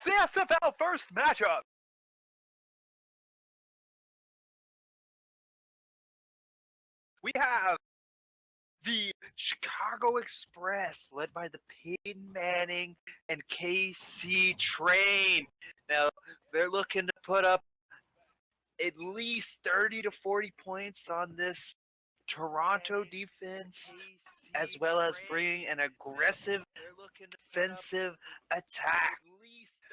CSFL first matchup. We have the Chicago Express, led by the Peyton Manning and KC Train. Now, they're looking to put up at least 30 to 40 points on this Toronto defense, as well as bringing an aggressive defensive attack.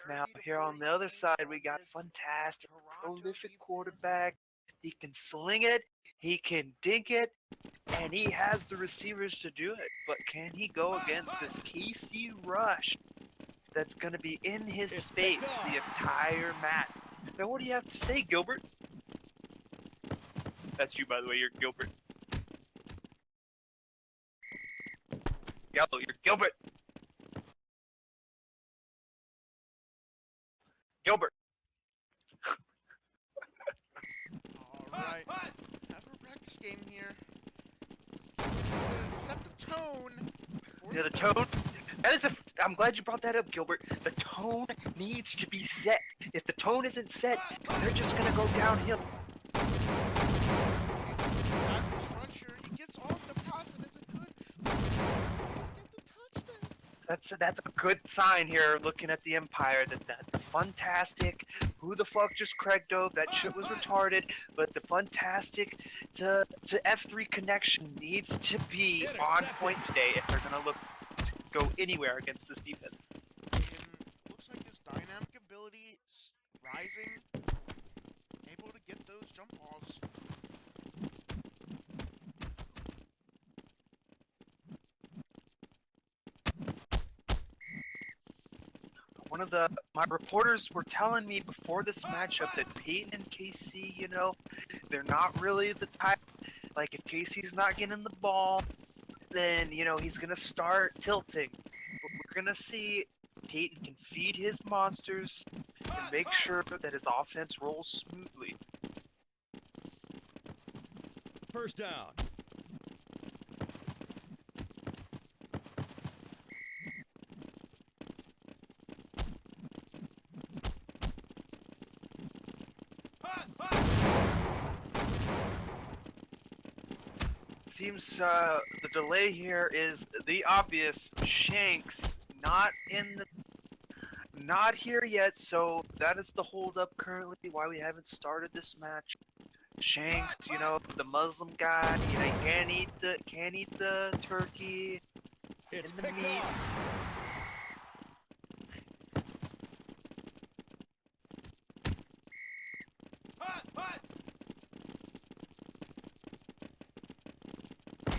Now, here on the other side, we got fantastic, prolific quarterback. He can sling it, he can dink it, and he has the receivers to do it. But can he go against this KC rush that's going to be in his face the entire match? Now, what do you have to say, Gilbert? That's you, by the way. You're Gilbert. Gallo, you're Gilbert. Gilbert. Alright, have a practice game here. Set the tone. Yeah, the tone. That is I'm glad you brought that up, Gilbert. The tone needs to be set. If the tone isn't set, they're just gonna go downhill. Rusher, he gets off the pass and it's a good get the touchdown. That's a good sign here. Looking at the Empire, that the fantastic. Who the fuck just cracked dove? That shit was retarded. But the fantastic to F3 connection needs to be on point today if they're gonna go anywhere against this defense. And looks like his dynamic ability is rising, able to get those jump balls. One of my reporters were telling me before this matchup that Peyton and KC, they're not really the type. Like, if KC's not getting the ball, then he's gonna start tilting. But we're gonna see Peyton can feed his monsters and make sure that his offense rolls smoothly. First down. Seems the delay here is the obvious. Shanks not here yet, so that is the holdup currently. Why we haven't started this match. Shanks, the Muslim guy, he can't eat the turkey and the meats.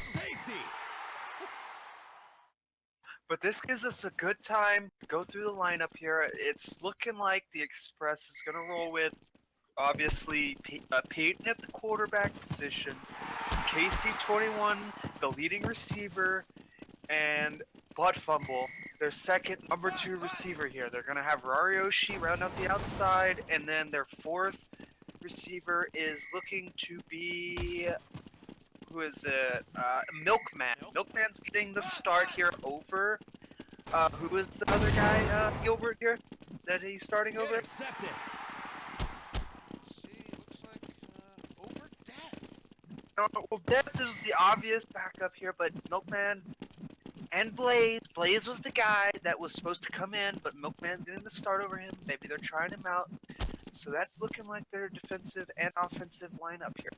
Safety. But this gives us a good time to go through the lineup here. It's looking like the Express is going to roll with, obviously, Peyton at the quarterback position, KC21, the leading receiver, and Butt Fumble, their second number 2 receiver here. They're going to have Rarioshi round out the outside, and then their fourth receiver is looking to be... Who is it? Milkman. Milkman's getting the start here over. Who is the other guy, Gilbert, here? That he's starting over? Let's see, looks like over Death. Well, Death is the obvious backup here, but Milkman and Blaze. Blaze was the guy that was supposed to come in, but Milkman's getting the start over him. Maybe they're trying him out. So that's looking like their defensive and offensive lineup here.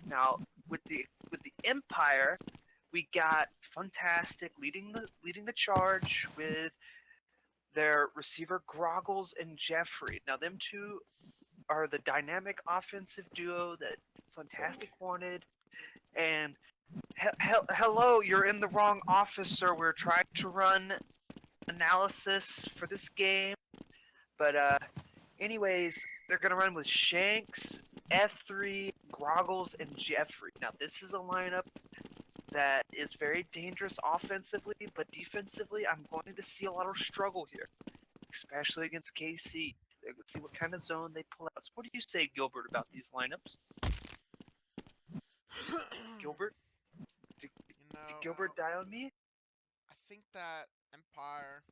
Now, with the Empire, we got Fantastic leading the charge with their receiver Groggles and Jeffrey. Now, them two are the dynamic offensive duo that Fantastic wanted. And hello, you're in the wrong office, sir. We're trying to run analysis for this game, but anyways, they're gonna run with Shanks, F3, Groggles, and Jeffrey. Now, this is a lineup that is very dangerous offensively, but defensively, I'm going to see a lot of struggle here, especially against KC. Let's see what kind of zone they pull out. So what do you say, Gilbert, about these lineups? Gilbert? Did Gilbert die on me? I think that Empire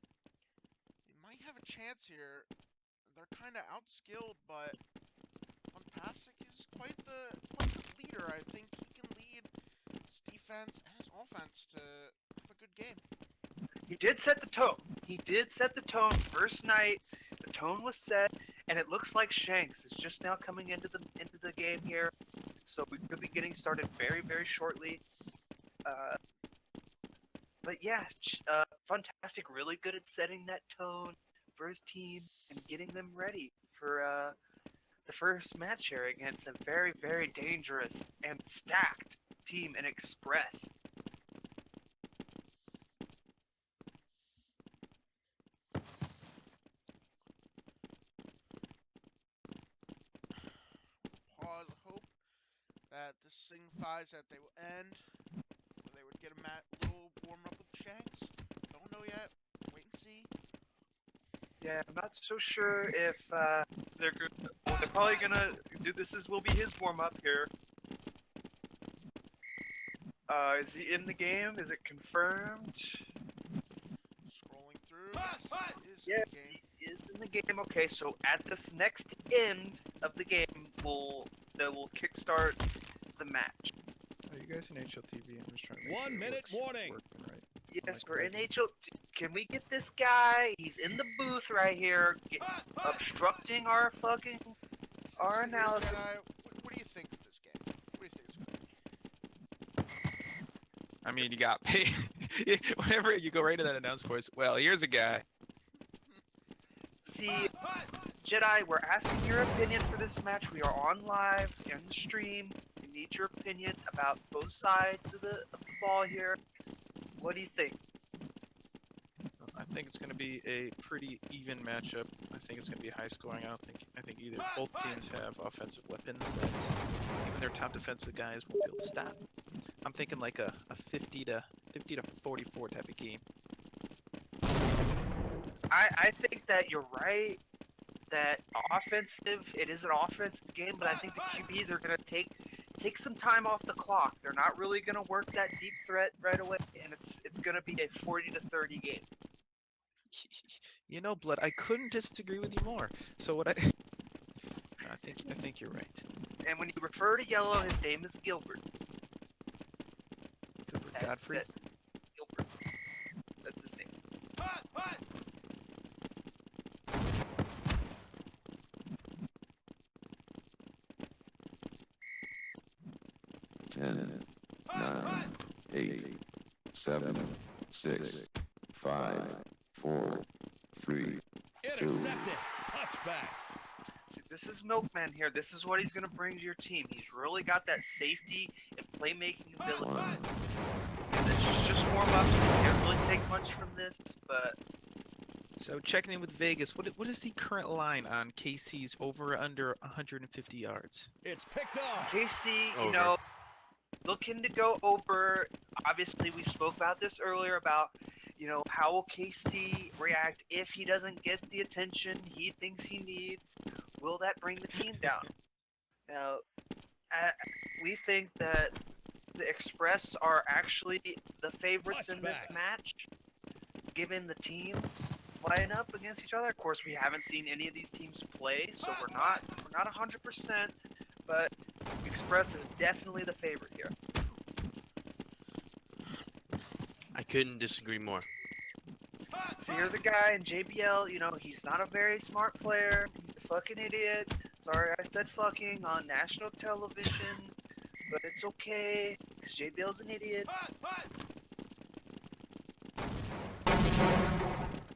might have a chance here they're kind of outskilled, but Fantastic is quite the leader. I think he can lead his defense and his offense to have a good game. He did set the tone. He did set the tone first night. The tone was set, and it looks like Shanks is just now coming into the game here. So we could be getting started very, very shortly. Uh, but yeah, Fantastic, really good at setting that tone for his team and getting them ready for the first match here against a very, very dangerous and stacked team in Express. Pause. Hope that this signifies that they will end, or they would get a little warm up with Shanks. Don't know yet. Wait and see. Yeah, I'm not so sure if well, they're probably gonna do this. Will be his warm up here. Is he in the game? Is it confirmed? Scrolling through. Yes, it is in Yeah, the game. he is in the game. Okay, so at this next end of the game, that will kickstart the match. Are you guys in HLTV? I'm just trying to make 1 sure minute it's warning. working right. Yes, Like we're in regular. HL. Can we get this guy? He's in the booth right here, obstructing our fucking Says here, analysis. Jedi. What do you think of this game? What do you think it's going to be? I mean, you got paid. Whenever you go right to that announce voice, well, here's a guy. See, Jedi, we're asking your opinion for this match. We are on live in the stream. We need your opinion about both sides of the ball here. What do you think? I think it's going to be a pretty even matchup. I think it's going to be high scoring. I think either both teams have offensive weapons that even their top defensive guys won't be able to stop. I'm thinking like a 50 to 44 type of game. I think that you're right. That it is an offensive game, but I think the QBs are gonna take some time off the clock. They're not really gonna work that deep threat right away, and it's gonna be a 40 to 30 game. You know, Blood, I couldn't disagree with you more. So what I think you're right. And when you refer to yellow, his name is Gilbert. Gilbert Godfrey. Gilbert. That's his name. 10, 9, 8, 7, 6, 5, 4, 3, Intercepted. Touchback. See, this is Milkman here. This is what he's gonna bring to your team. He's really got that safety and playmaking ability. 1. And this is just warm up. Can't really take much from this, but So checking in with Vegas, what is the current line on KC's over or under 150 yards? It's picked off. KC, you Over. know, looking to go over. Obviously, we spoke about this earlier about, how will KC react if he doesn't get the attention he thinks he needs? Will that bring the team down? Now, we think that the Express are actually the favorites in this match, given the teams line up against each other. Of course, we haven't seen any of these teams play, so we're not 100%, but Express is definitely the favorite here. I couldn't disagree more. So here's a guy in JBL, he's not a very smart player. He's a fucking idiot. Sorry I said fucking on national television, but it's okay, because JBL's an idiot.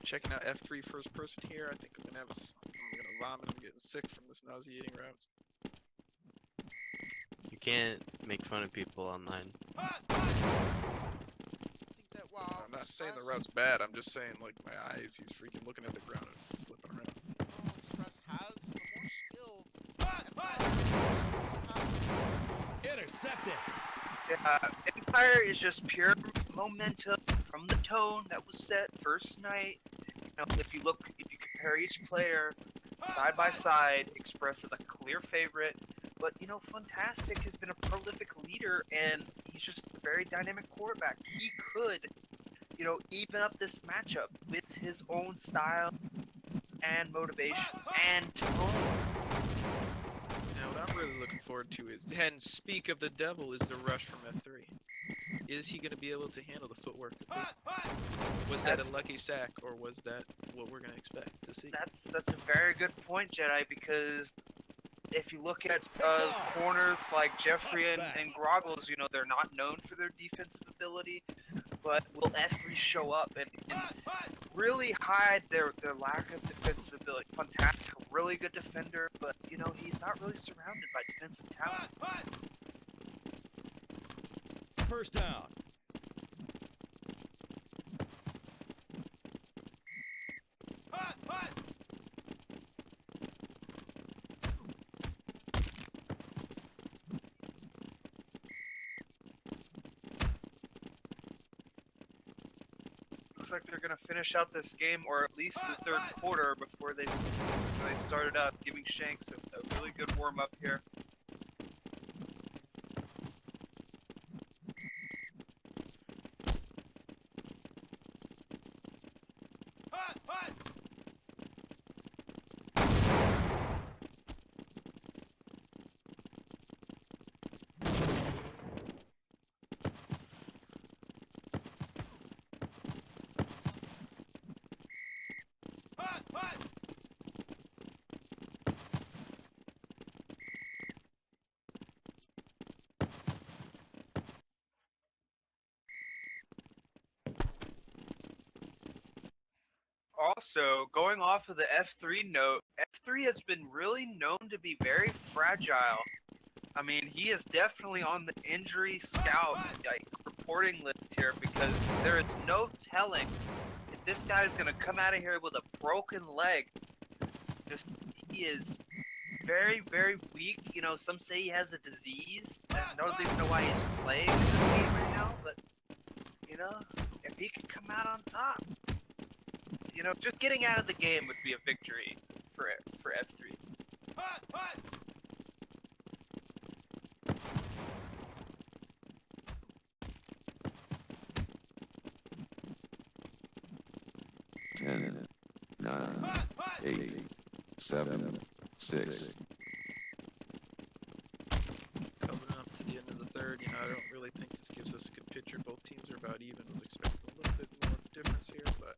Checking out F3 first person here. I think I'm gonna vomit. I'm getting sick from this nauseating route. You can't make fun of people online. I think that while I'm not saying the Express- route's bad. I'm just saying like my eyes. He's freaking looking at the ground and flipping around. while Express has the more skill, Empire Intercepted. Empire is just pure momentum from the tone that was set first night. If you compare each player side by side, Express is a clear favorite. But Fantastic has been a prolific leader, and he's just a very dynamic quarterback. He could, even up this matchup with his own style. and motivation and tone. Now, what I'm really looking forward to is, and speak of the devil, is the rush from F3. Is he going to be able to handle the footwork? Was that That's a lucky sack, or was that what we're going to expect to see? that's a very good point, Jedi, because if you look at Picked off. corners like Jeffrey and Touchback. Groggles, you know, they're not known for their defensive ability, but will F3 show up and really hide their lack of defensive ability? Fantastic, really good defender, but, you know, he's not really surrounded by defensive talent. First down. Looks like they're going to finish out this game, or at least the third quarter, before they started up, giving Shanks a really good warm-up here. Also, going off of the F3 note, F3 has been really known to be very fragile. I mean, he is definitely on the injury scout reporting list here, because there is no telling if this guy is going to come out of here with a broken leg. Just, he is very, very weak. You know, some say he has a disease. I don't even know why he's playing in this game right now, but, you know, if he could come out on top, you know, just getting out of the game would be a victory for F3. 10, 9, 8, 7, 6. Coming up to the end of the third, you know, I don't really think this gives us a good picture. Both teams are about even. Was expecting a little bit more difference here, but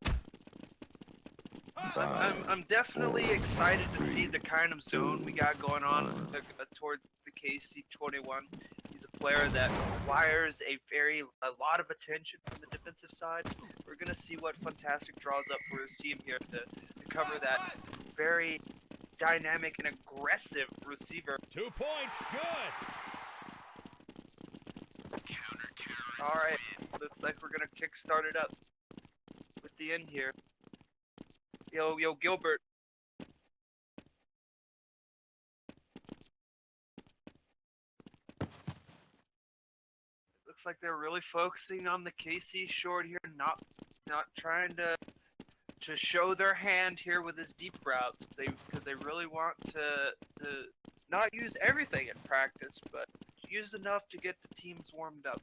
I'm definitely excited to see the kind of zone we got going on towards the KC-21. He's a player that requires a lot of attention from the defensive side. We're gonna see what Fantastic draws up for his team here to cover that very dynamic and aggressive receiver. 2 points. Good. All right, looks like we're gonna kickstart it up with the end here. Yo, Gilbert. Looks like they're really focusing on the KC short here, not trying to show their hand here with his deep routes. Because they really want to not use everything in practice, but use enough to get the teams warmed up.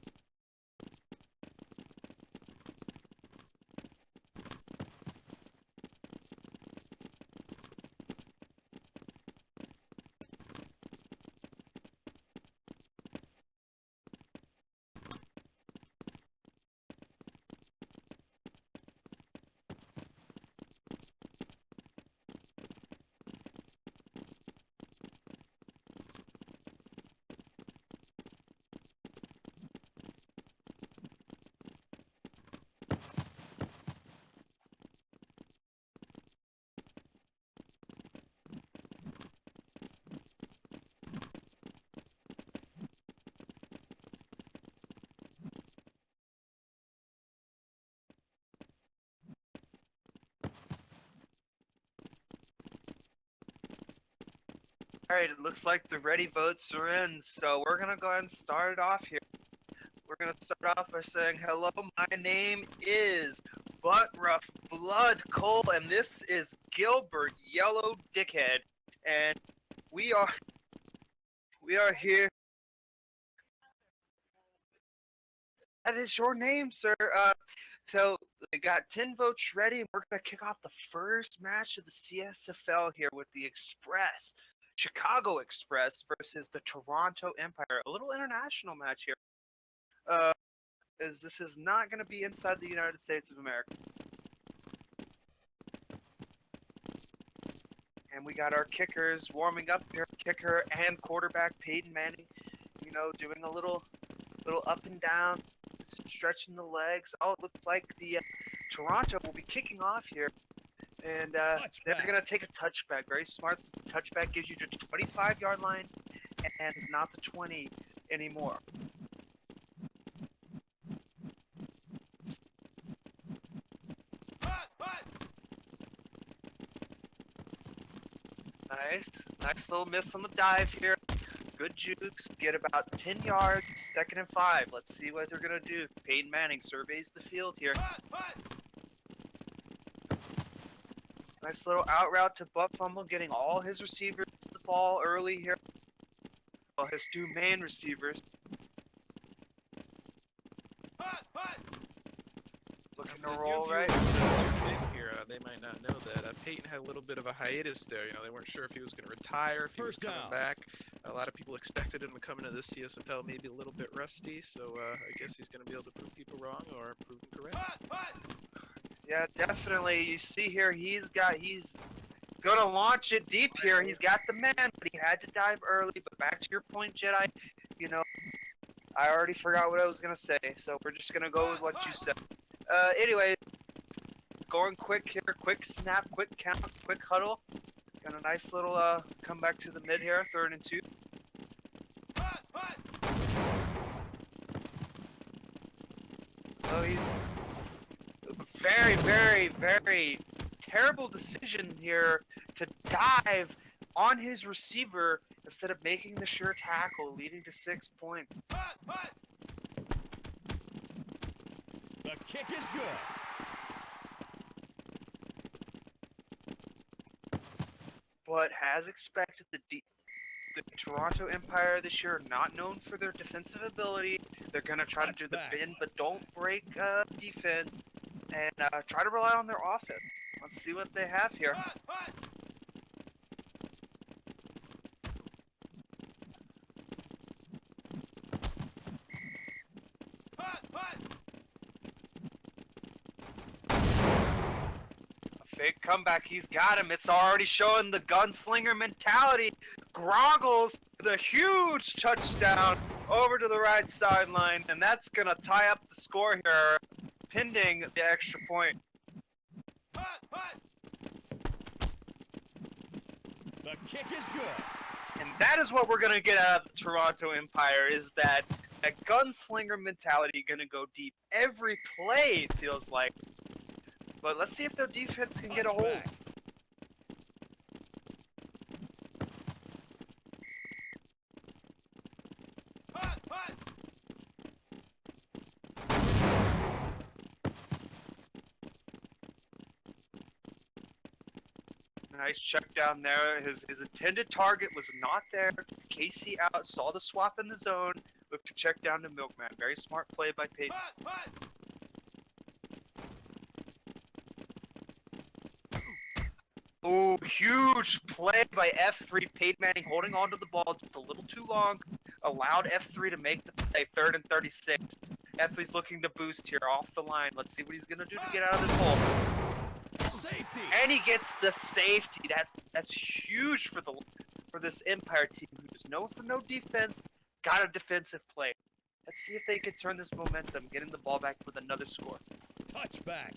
Alright, it looks like the ready votes are in, so we're gonna go ahead and start it off here. We're gonna start off by saying, hello, my name is Butt Rough Blood Cole, and this is Gilbert Yellow Dickhead, and we are here. That is your name, sir. So they got 10 votes ready, and we're going to kick off the first match of the CSFL here with the Express, Chicago Express versus the Toronto Empire. A little international match here. As this is not going to be inside the United States of America. And we got our kickers warming up here. Kicker and quarterback Peyton Manning, you know, doing a little up and down, stretching the legs. Oh, it looks like the Toronto will be kicking off here. And they're going to take a touchback. Very smart. The touchback gives you the 25-yard line and not the 20 anymore. Nice little miss on the dive here. Good jukes. Get about 10 yards. 2nd and 5. Let's see what they're going to do. Peyton Manning surveys the field here. Nice little out route to Buck Fumble, getting all his receivers the ball early here. Well, his 2 main receivers. Looking to roll right. Here, they might not know that Peyton had a little bit of a hiatus there. You know, they weren't sure if he was going to retire, if he was coming back. A lot of people expected him to come into this CSFL maybe a little bit rusty, so I guess he's going to be able to prove people wrong or prove them correct. Yeah, definitely. You see here, he's going to launch it deep here. He's got the man, but he had to dive early. But back to your point, Jedi, you know, I already forgot what I was going to say, so we're just going to go with what you said. Anyway, going quick here, quick snap, quick count, quick huddle. Got a nice little come back to the mid here, 3rd and 2. So he's very, very, very terrible decision here to dive on his receiver instead of making the sure tackle, leading to 6 points. The kick is good. But as expected, the Toronto Empire this year are not known for their defensive ability. They're going to try to do the bend but don't break defense and try to rely on their offense. Let's see what they have here. Fake comeback, he's got him. It's already showing the gunslinger mentality. Groggles with a huge touchdown over to the right sideline, and that's gonna tie up the score here, pending the extra point. The kick is good. And that is what we're gonna get out of the Toronto Empire, is that gunslinger mentality gonna go deep every play, it feels like. But let's see if their defense can get a hold. Nice check down there. His intended target was not there. Casey out, saw the swap in the zone, looked to check down to Milkman. Very smart play by Peyton. Ooh, huge play by F3. Peyton Manning holding on to the ball just a little too long. Allowed F3 to make the play, 3rd and 36. F3's looking to boost here off the line. Let's see what he's going to do to get out of this hole. Safety. And he gets the safety. That's huge for this Empire team, who's known for no defense. Got a defensive play. Let's see if they can turn this momentum, getting the ball back with another score. Touchback.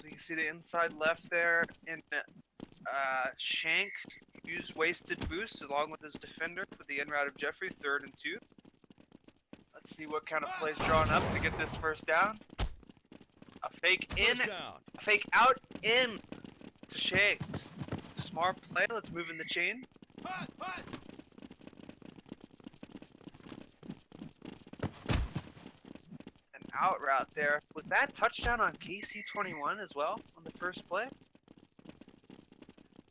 So you see the inside left there, and Shanks used wasted boost along with his defender for the in route of Jeffrey, 3rd and 2. Let's see what kind of plays drawn up to get this first down. A fake in, a fake out, in to Shanks. Smart play, let's move in the chain. out route there. Was that touchdown on KC21 as well on the first play?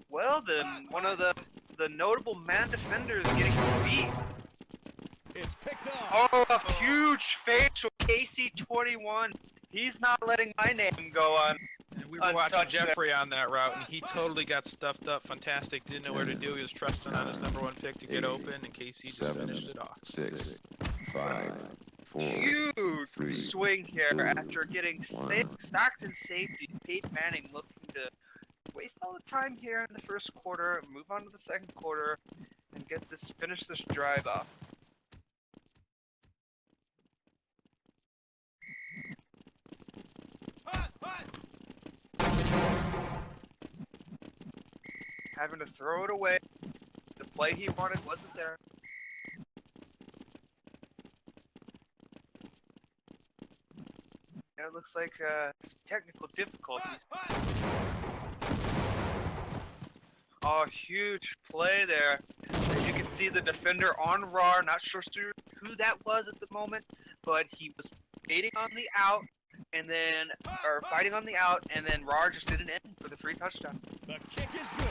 Well, then one of the notable man defenders getting beat. It's picked off. Oh, a huge facial KC21. He's not letting my name go on. And we were watching Untouched there. Jeffrey on that route, and he totally got stuffed up. Fantastic. Didn't know where to do. He was trusting on his #1 pick to get open, and KC just finished it off. 6, 5, 4, Huge 3, swing here 2, after getting 1. sacked in safety. Peyton Manning looking to waste all the time here in the first quarter, move on to the second quarter, and finish this drive off. Having to throw it away. The play he wanted wasn't there. It looks like some technical difficulties. Oh, huge play there. As you can see, the defender on RAR, not sure who that was at the moment, but he was baiting on the out, and then, or fighting on the out, and then RAR just did an in for the free touchdown. The kick is good.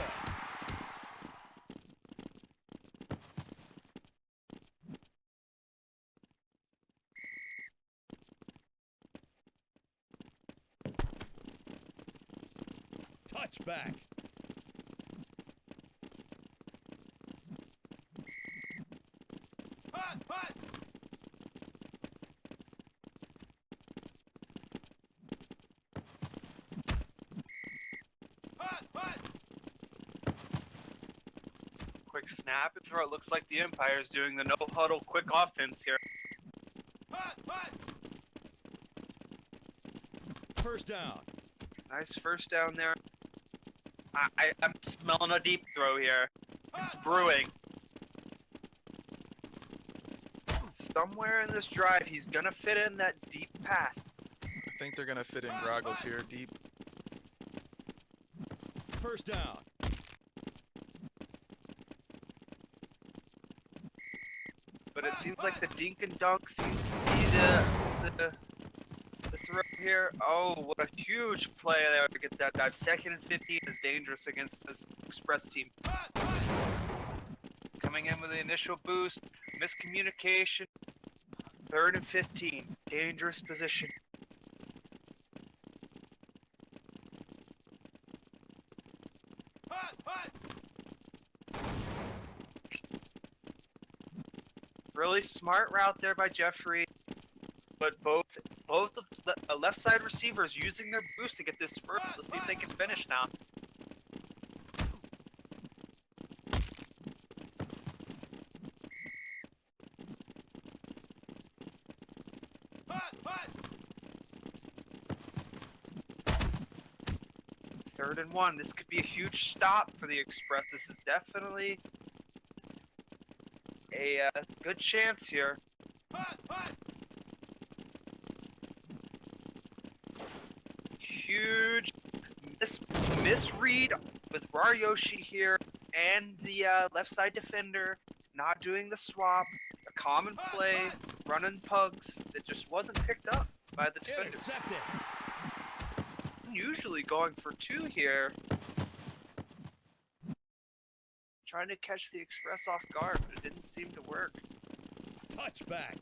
Touchback. Quick snap and throw. It looks like the Empire's doing the no-huddle quick offense here. First down. Nice first down there. I'm smelling a deep throw here. It's brewing. Somewhere in this drive, he's gonna fit in that deep pass. I think they're gonna fit in Groggles here deep. First down. But it seems like the dink and dunk seems to be the throw here. Oh, what a huge play there to get that dive. 2nd and 15 is dangerous against this Express team. Coming in with the initial boost, miscommunication. 3rd and 15, dangerous position. Really smart route there by Jeffrey, but both of the left side receivers using their boost to get this first. Let's see if they can finish now. Third and 1. This could be a huge stop for the Express. This is definitely a good chance here. Huge misread with Raryoshi here and the left side defender not doing the swap. A common play, running pugs that just wasn't picked up by the defenders. Intercepted. Usually going for 2 here. Trying to catch the Express off guard, but it didn't seem to work. Touchback.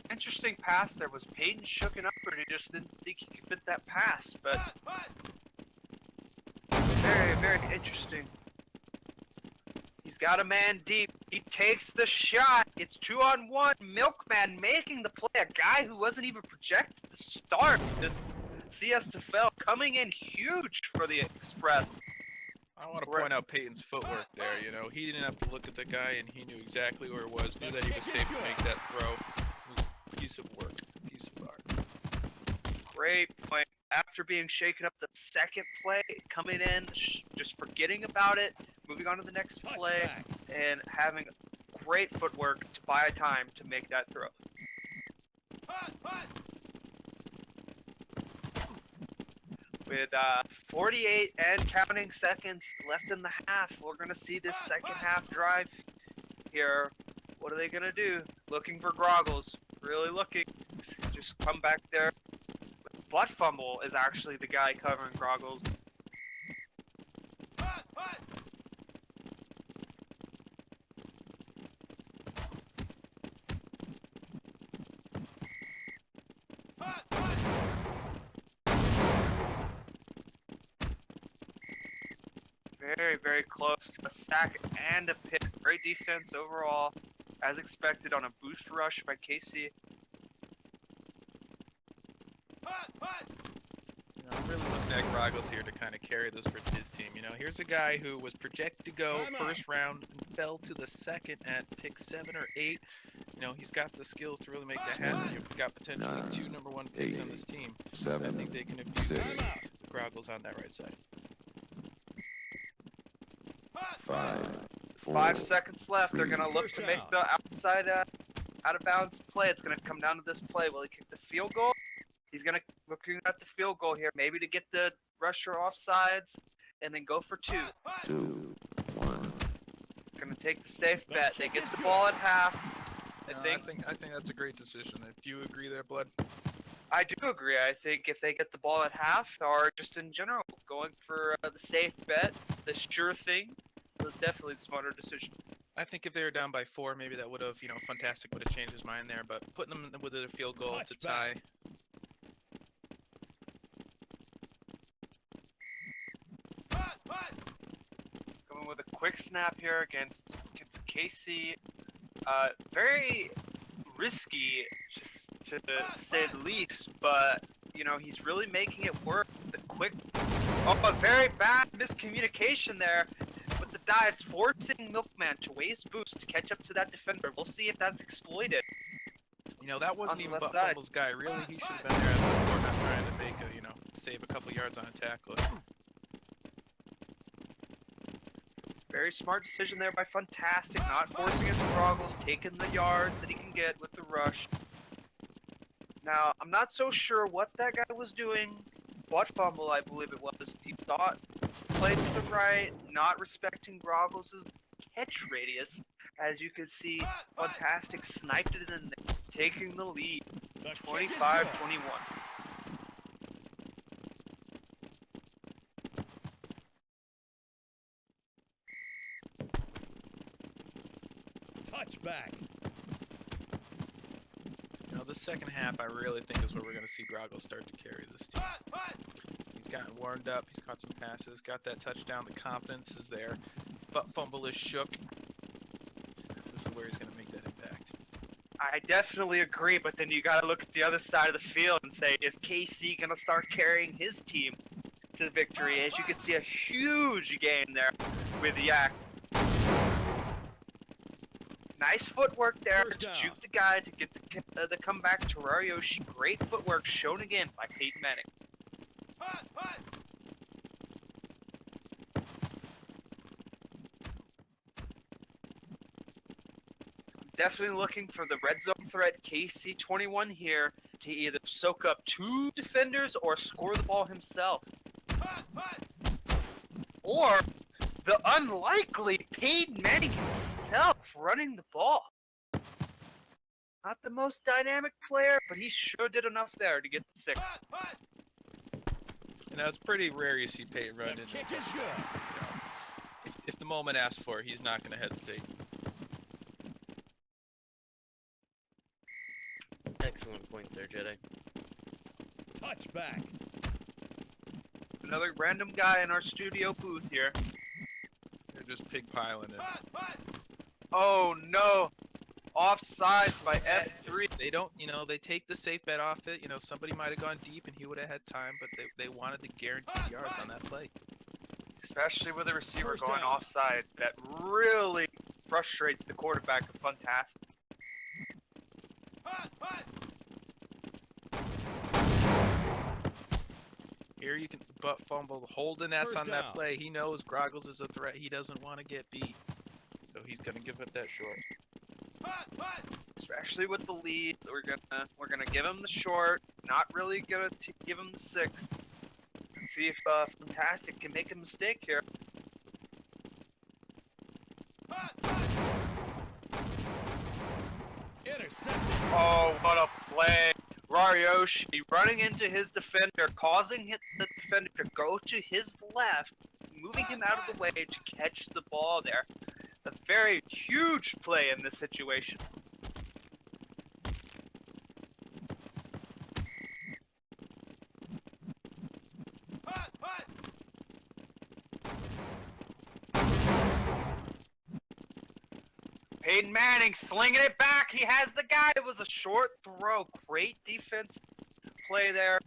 Interesting pass there. Was Peyton shooken up, or he just didn't think he could fit that pass? But very, very interesting. He's got a man deep. He takes the shot. It's 2-on-1. Milkman making the play. A guy who wasn't even projected to start this CSFL coming in huge for the Express. I want to point out Peyton's footwork there. You know, he didn't have to look at the guy, and he knew exactly where it was. Knew that he was safe to make that throw. It was a piece of work, a piece of art. Great point. after being shaken up the second play, coming in, just forgetting about it, moving on to the next play, Touchback. and having great footwork to buy time to make that throw. With 48 and counting seconds left in the half, we're going to see this second half drive here. What are they going to do? Looking for Groggles. Really looking. Just come back there. Butt Fumble is actually the guy covering Groggles. Very, very close to a sack and a pick. Great defense overall, as expected on a boost rush by KC. I'm really looking at Groggles here to kind of carry this for his team. Here's a guy who was projected to go Timeout. first round and fell to the second at pick 7 or 8. He's got the skills to really make that happen. You've got potentially 2 number 1 picks on this team. I think they can abuse Timeout. Groggles on that right side. 5, 4, 5 seconds left. They're going to look First to make down. the outside out of bounds play. It's going to come down to this play. Will he kick the field goal? He's going to looking at the field goal here, maybe to get the rusher offsides and then go for 2. 2, 1. Going to take the safe bet. They get the ball at half. I think that's a great decision. Do you agree there, Blood? I do agree. I think if they get the ball at half, or just in general, going for the safe bet, the sure thing, was definitely the smarter decision. I think if they were down by 4, maybe that would have, Fantastic would have changed his mind there. But putting them with a field goal to tie. Touchback. Going with a quick snap here against KC. Very risky, just to say the least, but he's really making it work. The quick, a very bad miscommunication there with the dives, forcing Milkman to waste boost to catch up to that defender. We'll see if that's exploited. That wasn't On the even left Butt side. Fumble's guy. Really, he should have been there as a support, not trying to make save a couple yards on a tackle. Very smart decision there by Fantastic, not forcing it to Groggles, taking the yards that he can get with the rush. Now, I'm not so sure what that guy was doing. Butt Fumble, I believe it was. He thought to play to the right, not respecting Groggles' catch radius. As you can see, Fantastic sniped it in there, taking the lead, The kick is 25-21. good. Touchback. The second half, I really think is where we're going to see Groggles start to carry this team. He's gotten warmed up. He's caught some passes. Got that touchdown. The confidence is there. Butt Fumble is shook. This is where he's going to make that impact. I definitely agree, but then you gotta look at the other side of the field and say, is KC gonna start carrying his team to victory? As you can see, a huge game there with Yak. Nice footwork there First to down. shoot the guy to get the comeback to Rarioshi. Great footwork shown again by Peyton Manning. Definitely looking for the red zone threat KC21 here to either soak up 2 defenders or score the ball himself. Or the unlikely Peyton Manning himself running the ball. Not the most dynamic player, but he sure did enough there to get the 6. It's pretty rare you see Peyton run The in. kick is good. If the moment asks for it, he's not going to hesitate. Excellent point there, Jedi. Touchback. Another random guy in our studio booth here. They're just pig piling it. Oh no! Offsides by F3. They don't, they take the safe bet off it. Somebody might have gone deep and he would have had time, but they wanted the guaranteed yards on that play. Especially with a receiver First going down. offside. That really frustrates the quarterback of Fantastic. Here you can butt fumble. Holden S First on that down. play. He knows Groggles is a threat. He doesn't want to get beat. So he's gonna give up that short. Especially with the lead, we're gonna give him the short. Not really gonna give him the 6. And see if Fantastic can make a mistake here. Intercepted. Oh, what a play! Rarioshi running into his defender, causing the defender to go to his left, moving him out of the way to catch the ball there. A very huge play in this situation. Peyton Manning slinging it back. He has the guy. It was a short throw. Great defense play there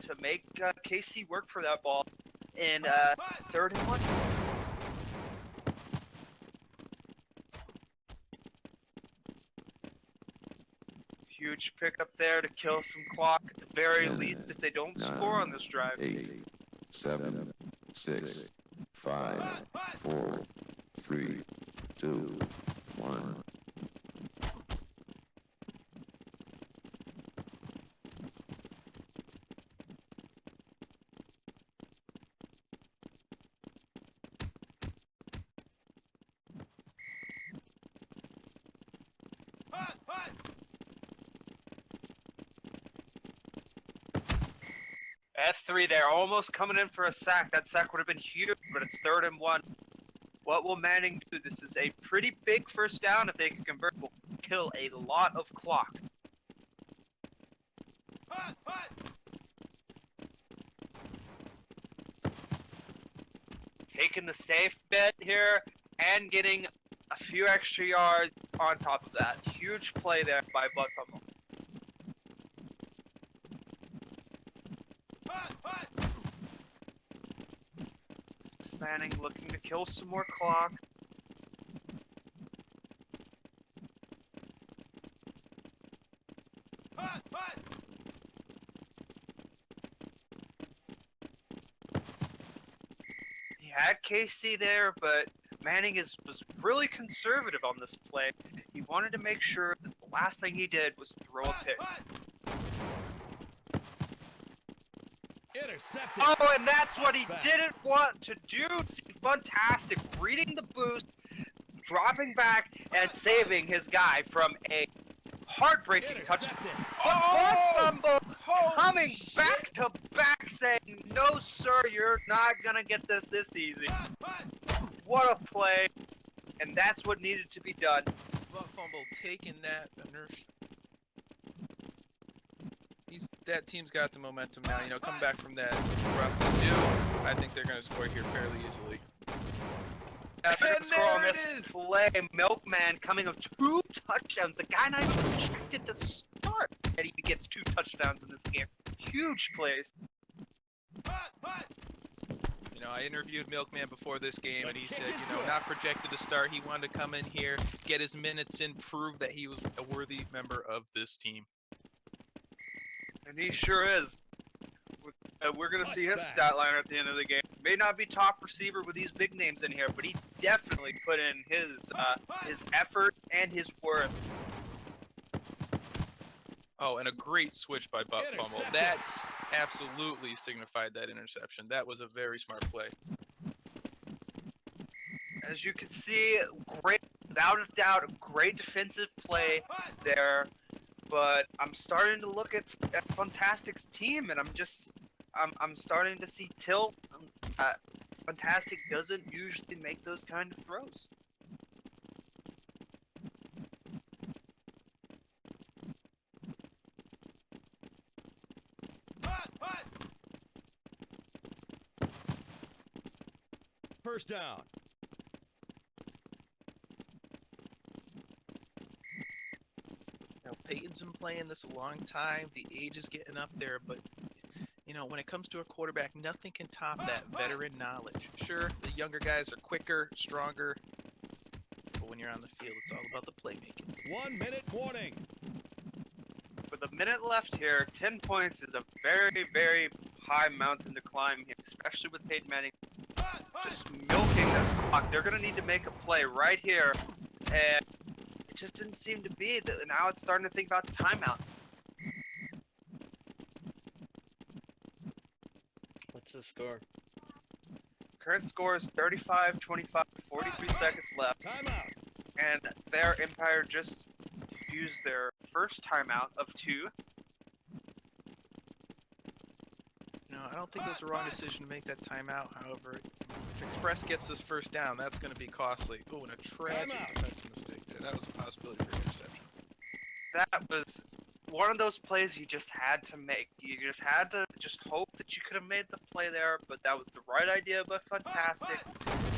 to make KC work for that ball in 3rd and 1. Huge pickup there to kill some clock at the very least if they don't score on this drive. 8, 7, 6, 5, 4, 3, 2, 1. F3 there, almost coming in for a sack. That sack would have been huge, but it's 3rd and 1. What will Manning do? This is a pretty big first down. If they can convert, will kill a lot of clock. Taking the safe bet here and getting a few extra yards on top of that. Huge play there by Butt Fumble. Manning looking to kill some more clock. He had KC there, but Manning was really conservative on this play. He wanted to make sure that the last thing he did was throw a pick. Intercepted. Oh, and that's what he didn't want to do. Fantastic. Reading the boost, dropping back, and saving his guy from a heartbreaking touchdown. Intercepted. Oh! Fumble coming back to back saying, no sir, you're not gonna get this easy. What a play. And that's what needed to be done. Butt fumble taking that inertia. That team's got the momentum now. You know, come back from that rough do. I think they're going to score here fairly easily. And there this it is! play, Milkman coming of 2 touchdowns. The guy not even projected to start, and he gets 2 touchdowns in this game. Huge plays. You know, I interviewed Milkman before this game, and he said, you know, not projected to start. He wanted to come in here, get his minutes in, prove that he was a worthy member of this team. And he sure is. We're going to see his stat line at the end of the game. May not be top receiver with these big names in here, but he definitely put in his effort and his worth. Oh, and a great switch by Butt Fumble. That's absolutely signified that interception. That was a very smart play. As you can see, great, without a doubt, a great defensive play there. But I'm starting to look at Fantastic's team, and I'm starting to see tilt. Fantastic doesn't usually make those kind of throws. First down. You know, Peyton's been playing this a long time. The age is getting up there, but you know, when it comes to a quarterback, nothing can top that veteran knowledge. Sure, the younger guys are quicker, stronger, but when you're on the field, it's all about the playmaking. 1 minute warning. With a minute left here, 10 points is a very, very high mountain to climb here, especially with Peyton Manning just milking this clock. They're gonna need to make a play right here, and it just didn't seem to be. Now it's starting to think about timeouts. What's the score? Current score is 35-25, 43 seconds left, Timeout. and their Empire just used their first timeout of 2. No, I don't think it was the wrong decision to make that timeout. However, if Express gets this first down, that's going to be costly. Oh, and a tragic Timeout. defensive mistake there. That was a possibility for interception. That was one of those plays you just had to make. You just had to just hope that you could have made the play there, but that was the right idea, but fantastic.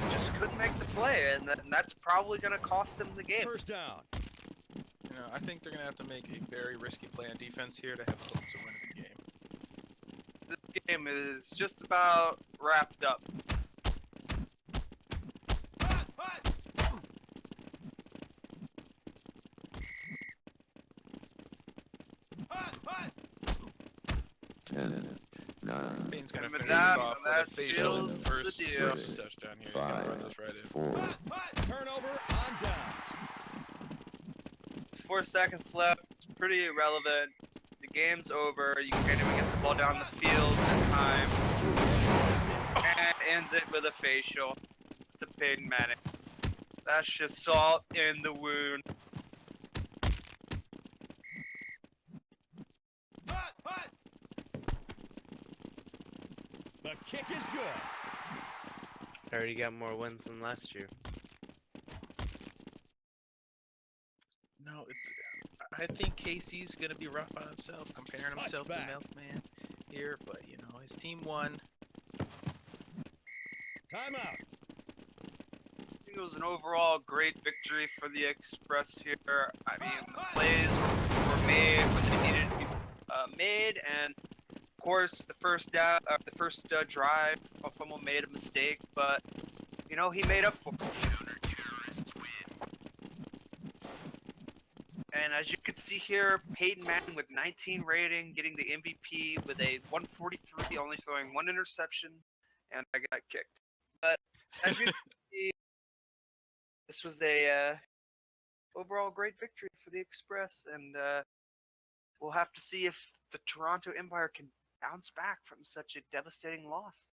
Just couldn't make the play, and that's probably going to cost them the game. First down. You know, I think they're going to have to make a very risky play on defense here to have hopes of winning the game. This game is just about wrapped up. Ten, nine, Payne's going to With finish that, this off that with a seals fatal the first deal. touchdown here. He's going to run this right in. 4, Turnover on down. 4 seconds left. It's pretty irrelevant. The game's over. You can't even get the ball down the field in time. And ends it with a facial to Peyton Manning. That's just salt in the wound. The kick is good. Already got more wins than last year. No, I think KC's going to be rough on himself, comparing himself to Touchback. Milkman here, but, you know, his team won. Timeout. I think it was an overall great victory for the Express here. I mean, the plays were made when they needed to be made, and of course, the first drive, Fumble made a mistake, but you know he made up for it. And as you can see here, Peyton Manning with 19 rating, getting the MVP with a 143, only throwing 1 interception, and I got kicked. But as you can see, this was a overall great victory for the Express, and we'll have to see if the Toronto Empire can bounce back from such a devastating loss.